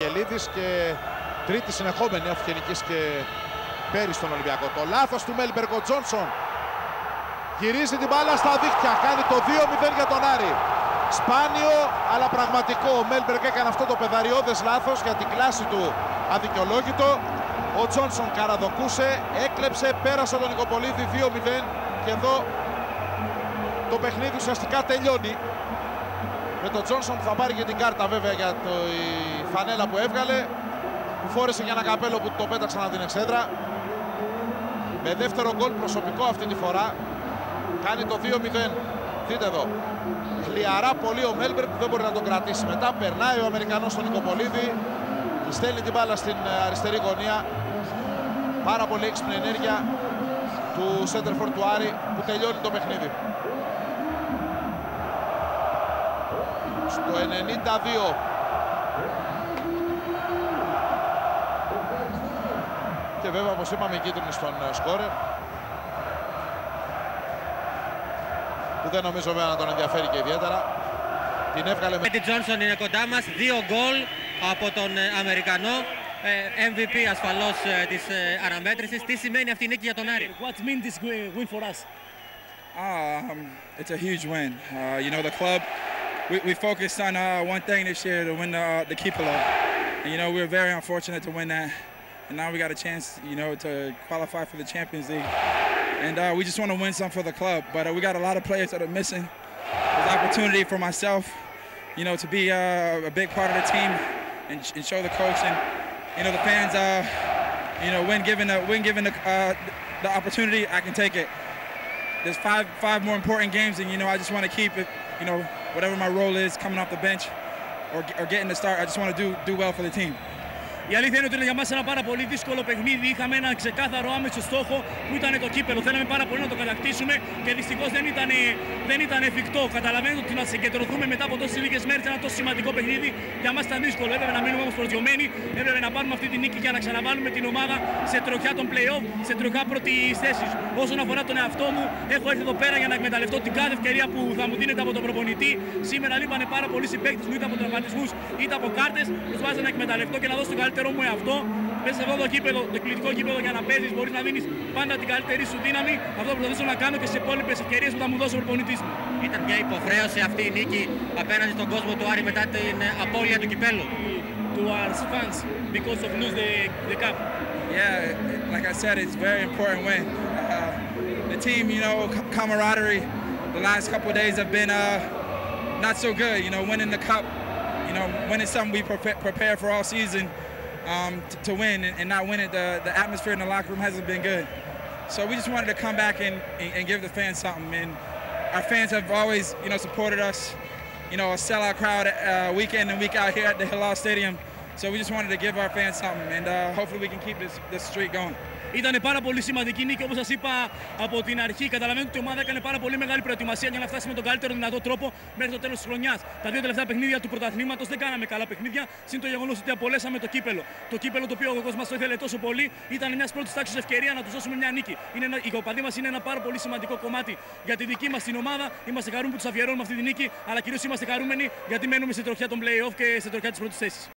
Βαγγελίδης και τρίτη συνεχόμενη, αφού είχε νικήσει και πέρυσι στον Ολυμπιακό. Το λάθος του Μέλμπεργκ, ο Τζόνσον γυρίζει την μπάλα στα δίχτυα, κάνει το 2-0 για τον Άρη. Σπάνιο αλλά πραγματικό. Ο Μέλμπεργκ έκανε αυτό το πεδαριώδες λάθος, για την κλάση του αδικαιολόγητο. Ο Τζόνσον καραδοκούσε, έκλεψε, πέρασε τον Νικοπολίδη 2-0 και εδώ το παιχνίδι ουσιαστικά τελειώνει. Με τον Τζόνσον που θα πάρει και την κάρτα βέβαια για τη φανέλα που έβγαλε, που φόρεσε για ένα καπέλο που το πέταξαν από την εξέδρα. Με δεύτερο γκολ προσωπικό αυτή τη φορά κάνει το 2-0. Δείτε εδώ, χλιαρά πολύ ο Μέλμπεργκ που δεν μπορεί να τον κρατήσει. Μετά περνάει ο Αμερικανός στον Νικοπολίδη, στέλνει την μπάλα στην αριστερή γωνία. Πάρα πολύ έξυπνη ενέργεια του σέντερφορ του Άρη που τελειώνει το παιχνίδι. Στο 92 και βέβαια, όπως είπαμε, η κίτρινη στον σκόρερ, που δεν νομίζω βέβαια να τον ενδιαφέρει και ιδιαίτερα. Την έβγαλε με... Τη Τζόνσον είναι κοντά μας, 2 γκολ από τον Αμερικανό, MVP ασφαλώς της αναμέτρησης. Τι σημαίνει αυτή η νίκη για τον Άρη? What means this win for us? It's a huge win. You know, the club, we focused on one thing this year, to win the Kipelo. And, you know, we were very unfortunate to win that. And now we got a chance, you know, to qualify for the Champions League. And we just want to win some for the club. But we got a lot of players that are missing. There's opportunity for myself, you know, to be a big part of the team and show the coach and, you know, the fans, you know, when given the opportunity, I can take it. There's five more important games, and, you know, I just want to keep it, you know, whatever my role is, coming off the bench or getting the start. I just want to do well for the team. Η αλήθεια είναι ότι είναι για μας ένα πάρα πολύ δύσκολο παιχνίδι. Είχαμε ένα ξεκάθαρο άμεσο στόχο που ήταν το κύπελο. Θέλαμε πάρα πολύ να το κατακτήσουμε και δυστυχώς δεν ήταν εφικτό. Καταλαβαίνετε ότι να συγκεντρωθούμε μετά από τόσες λίγες μέρες ένα τόσο σημαντικό παιχνίδι για μας ήταν δύσκολο. Έπρεπε να μείνουμε όμως προσγειωμένοι. Έπρεπε να πάρουμε αυτή τη νίκη για να ξαναβάλουμε την ομάδα σε τροχιά των play-off, σε τροχιά πρώτης θέσης. Όσον αφορά τον εαυτό μου, έχω έρθει εδώ πέρα για να εκμεταλλευτώ την κάθε ευκαιρία που θα μου δίνεται από τον προπονητή. Σήμερα λείπανε πάρα πολλοί συμπαίκτες μου, είτε από τραυματισμούς είτε από κάρτες. Προσπάθησα να εκμεταλλευτώ και να δώσω το καλύτερό μου εαυτό. Μέσα σε αυτό το γήπεδο, το εκπληκτικό γήπεδο, για να παίζεις, μπορείς να δίνεις πάντα την καλύτερη σου δύναμη. Αυτό που προσπαθήσω να κάνω και σε υπόλοιπες ευκαιρίες που θα μου δώσει ο προπονητής μου. Ήταν μια υποχρέωση αυτή η νίκη απέναντι στον κόσμο του Άρη μετά την απώλεια του κυπέλου? To our fans because of lose the cup. Yeah, like I said, it's a very important win. The team, you know, camaraderie. The last couple of days have been not so good. You know, winning the cup, you know, winning something we prepare for all season to win, and not win it. The atmosphere in the locker room hasn't been good. So we just wanted to come back and give the fans something. And our fans have always, you know, supported us. You know, a sellout crowd week in and week out here at the Hilal Stadium. So we just wanted to give our fans something, and hopefully we can keep this streak going. Ήταν πάρα πολύ σημαντική νίκη, όπως σας είπα από την αρχή. Καταλαβαίνετε ότι η ομάδα έκανε πάρα πολύ μεγάλη προετοιμασία για να φτάσει με τον καλύτερο δυνατό τρόπο μέχρι το τέλος της χρονιάς. Τα 2 τελευταία παιχνίδια του πρωταθλήματος δεν κάναμε καλά παιχνίδια. Συν το γεγονός ότι απολέσαμε το κύπελο. Το κύπελο το οποίο ο κόσμος μας το ήθελε τόσο πολύ, ήταν μια πρώτη τάξη ευκαιρία να του δώσουμε μια νίκη. Οι κοπαδοί μας είναι ένα πάρα πολύ σημαντικό κομμάτι για τη δική μας την ομάδα. Είμαστε χαρούμενοι που τους αφιερώνουμε αυτή τη νίκη, αλλά κυρίως είμαστε χαρούμενοι γιατί μένουμε σε τροχιά των play-off και σε τροχιά της πρώτης θέσης.